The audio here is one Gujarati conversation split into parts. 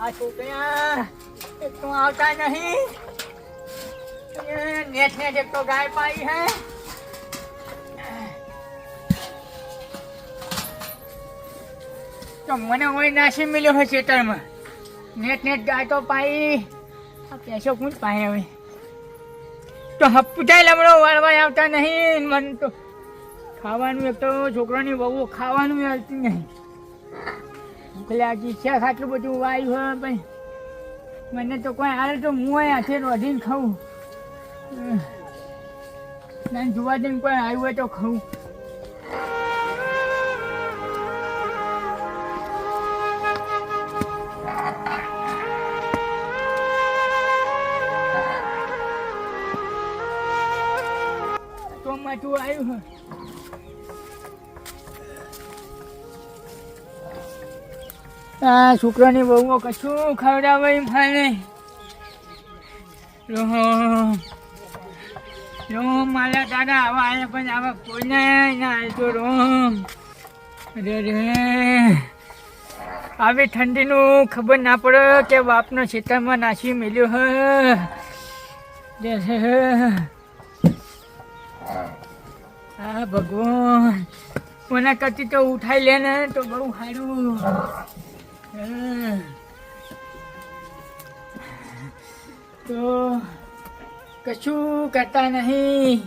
આ છોકરા એક તો આવતા નહીં. નેટ નેટ એક તો ગાય પાઈ હે. તો મને કોઈ નાસી મળ્યો હોય ખેતરમાં. નેટ નેટ ગાય તો પાઈ. આ પૈસો કોણ પાય હવે? તો હપ્તાય લમણો વાળવા આવતા નહીં. મને તો ખાવાનું એક તો છોકરાની બહુ ખાવાનું આવતી નહીં. એટલે આજે ઈચ્છા ખાટલું બધું વાયું હોય ભાઈ. મને તો કોઈ હાલ તો હું હાથે રોધીને ખાઉં. ના જોવા દઈને કોઈ આવ્યું હોય તો ખાઉં. તો માથું આવ્યું હોય. આ છોકરાની બહુ કશું ખવડાવે એમ ખાય રોમ રોમ મારા દાદા આવા આવ્યા પણ આવા કોઈને ના આવતો રોમ. અરે રે આવી ઠંડીનું ખબર ના પડે કે બાપનો ખેતરમાં નાસી મેલ્યો હ. હા ભગવાન કોના કરતી તો ઉઠાઈ લે ને તો બહુ સારું. તો કશું કરતા નહીં.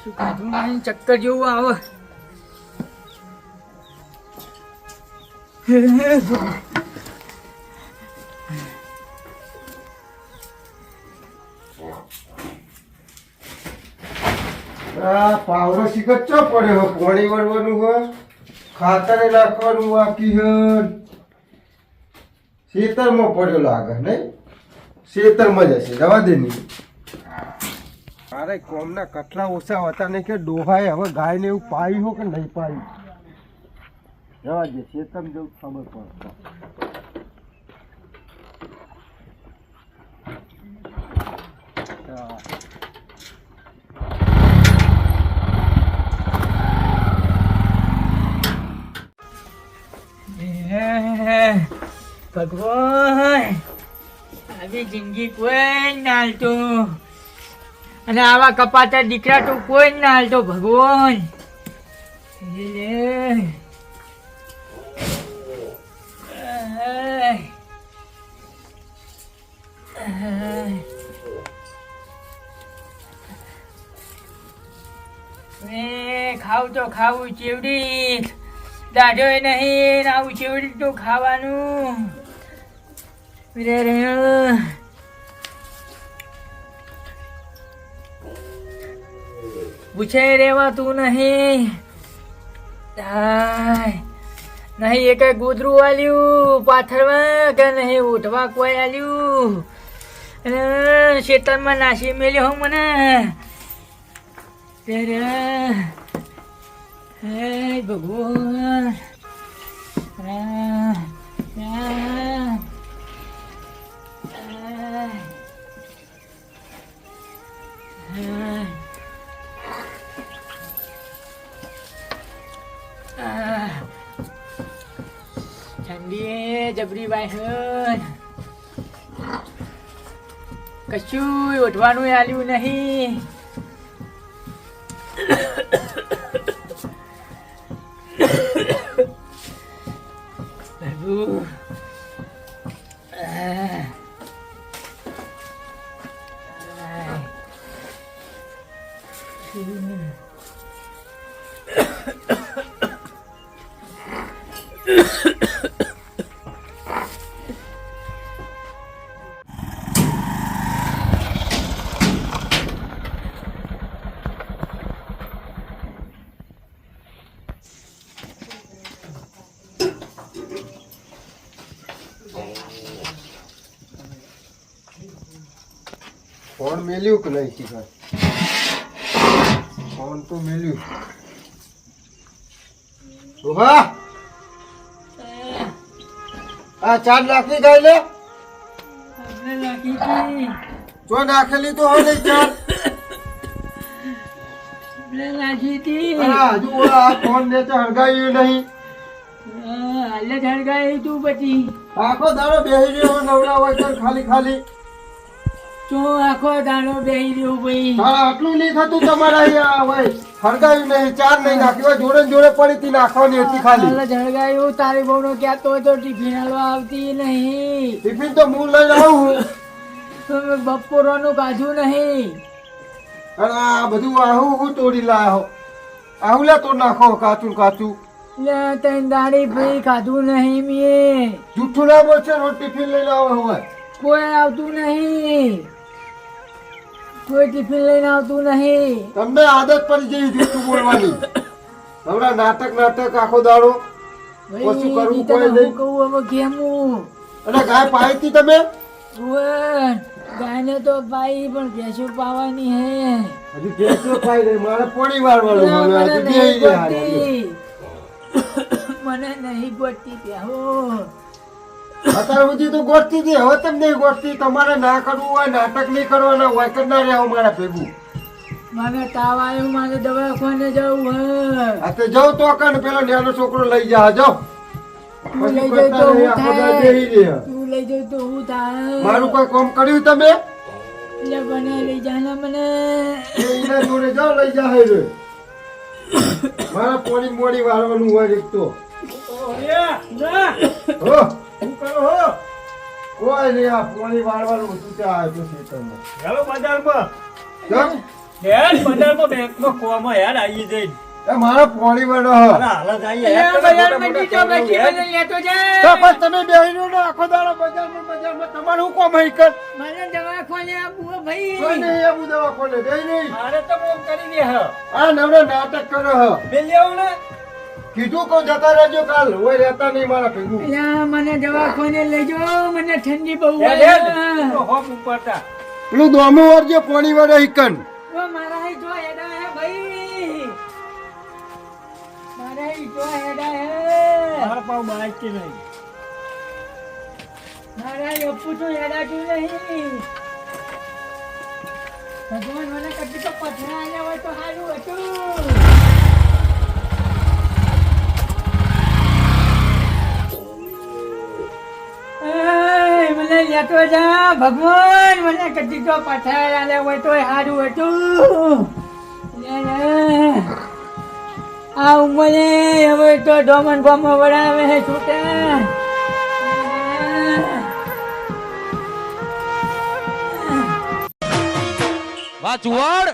શું કાઢું નહીં ચક્કર જેવું આવે. પાવરો શીખત ચો પડ્યો પાણી વળવાનું હોય ખાતર નાખવાનું બાકી ખેતરમાં પડ્યો લાગે નહીં. ખેતરમાં જશે જવા દે નહીં. અરે કોમના કટલા ઓછા હતા નહીં કે ડોહાએ હવે ગાય ને એવું પાયું હો કે નહીં પાયું. જવા દે ખેતરમાં જવું ખબર પડે. ભગવાન આવી જિંદગી કોઈ ના હાલતો અને આવા કપાતા દીકરા તો કોઈ ના હાલતો ભગવાન. ખાવું તો ખાવું ચેવડી દાઢો નહીં આવું ચેવડી તો ખાવાનું. પૂછે રેવાતું નહીં. નહીં એ કઈ ગોદરું આલ્યું પાથરવા કે નહીં ઉઠવા કોઈ આલ્યું. અને ખેતરમાં નાસી મેલ્યો હું મને. હે ભગવાન ઠંડી જબરી બાઈ કશું ઉઠવાનું આલ્યું નહીં. ફોન મેલ્યું કે નહીં શીખર? ફોન તો મેલ્યું. શોભા આ ચાર નાખી ગઈ લે. ચો નાખેલી તો હોય નહીં ચાર. લે નાખી હતી. અરે હજુ ઓલા આ ફોન ને હળગાવ્યું નહીં. હાલે ઝળગાય તું પછી આખો દાડો બેહી રહ્યો નવરા હોય તો ખાલી ખાલી. તો આખો દાડો બેહી રહ્યો ભાઈ. તારા આટલું નહીં થતું તમારા અહીંયા હોય હળગાવ્યું નહીં, ચાર નહીં નાખ્યું હોય, જોડે ને જોડે પડી હતી નાખવાની હતી ખાલી. હાલે ઝળગાયું તારી બહુનો કહેતો હતો ટિફિન હાલવા આવતી નહીં. ટિફિન તો હું લઈને આવું. તમે બપોરનું કાઢ્યું નહીં. અને આ બધું આહું હું તોડી લાયો. આહું લે તોડ નાખો કાચું કાચું. લે તઈ દાડી ભાઈ ખાધું નહીં મેં. જૂઠું ના બોલશે રોજ ટિફિન લઈને આવો હોય. કોઈ આવતું નહીં. કોઈ ટિફિન લઈને આવતું નહીં. તમને આદત પડી જઈ જૂઠું બોલવાની. હમણાં નાટક આખો દાડો. ઓછું કરવું કોઈ નહીં. કહું હવે કેમું. અને ગાય પાઈ હતી તમે? ગાયને તો પાઈ પણ ભેંસો પાવાની હે. હજી ભેંસો પાઈ રહી. મારે પોણી વાળવાનું મને મને હજી નહીં બેહી ગયા. ગોતતી. મને નહીં ગોતતી પ્યાહો. અત્યાર સુધી તો ગોઠતી હતી, હવે તમે નહીં ગોઠતી. તમારે ના કરવું હોય, નાટક નહીં કરવાના હોય, કરનાર રહેવું મારા ભેગું. મને તાવ આવ્યો, મારે દવાખાને જવું હે. આ તો જાઉં તો કણ પેલો નાનો છોકરો લઈ જા જાઓ. તું લઈ પછી જાય તો કરતા રહી, હું આખો દાડો થાય. બેહી રહ્યા. તું લઈ જાય તો હું થાય. મારું કોઈ કામ કર્યું તમે? એટલે બને લઈ જા ને મને. એના જોડે જાઓ લઈ જા હે રે. મારા પોણી મોડી વાળવાનું હોય એક તો. હો શું કરો હો? કોઈ નહીં, આ પોણી વાળવાનું હતું ત્યાં આવ્યો તો ખેતરમાં. ચાલો બજારમાં. કેમ? યાર બજારમાં બેંકમાં કોમાં યાર આવી જઈ. એ મારા પોણી વાળો હ. અરે હાલ જ આવી લે યાર. બજારમાં જીતો બેઠી મને લેતો જા. તો પણ તમે બેહી રહ્યો ને આખો દાડો બજારમાં તમારું શું કામ હઈ કર? મને દવાખાને આપવું હે ભાઈ. કોઈ નહીં આવું દવાખાને, બેહી નહીં. મારે તો ફોન કરી દે હ. આ નવરો નાટક કરો હ. બેન લેવું ને. કીધું કહું જતા રહેજો કાલ. હોય રહેતા નહીં મારા ભેગું. લે મને દવાખાને લઈ જાઓ, મને ઠંડી બહુ યાર, વાગે. યાર, તો હોપ ઉપરતા. પેલું દોમું વરજો પોણી વાળો હિકન. ઓ મારા હઈ જો હેડા હે ભાઈ. મારા હઈ જો હેડા હે. મારા પાવ બાઈક કે નહીં. મારા હઈ અપ્પુ તો હેડાતું નહીં. ભગવાન મને કદી તો પથરા આલ્યા હોય તો સારું હતું. એય, મને લેતો જા ભગવાન. મને કદી તો પથરા આલ્યા હોય તો સારું હતું. લે લે. આ ઉંમરે હવે તો ડોમન બોમો વડાવે છે છૂટા. વાહ ચુવાડ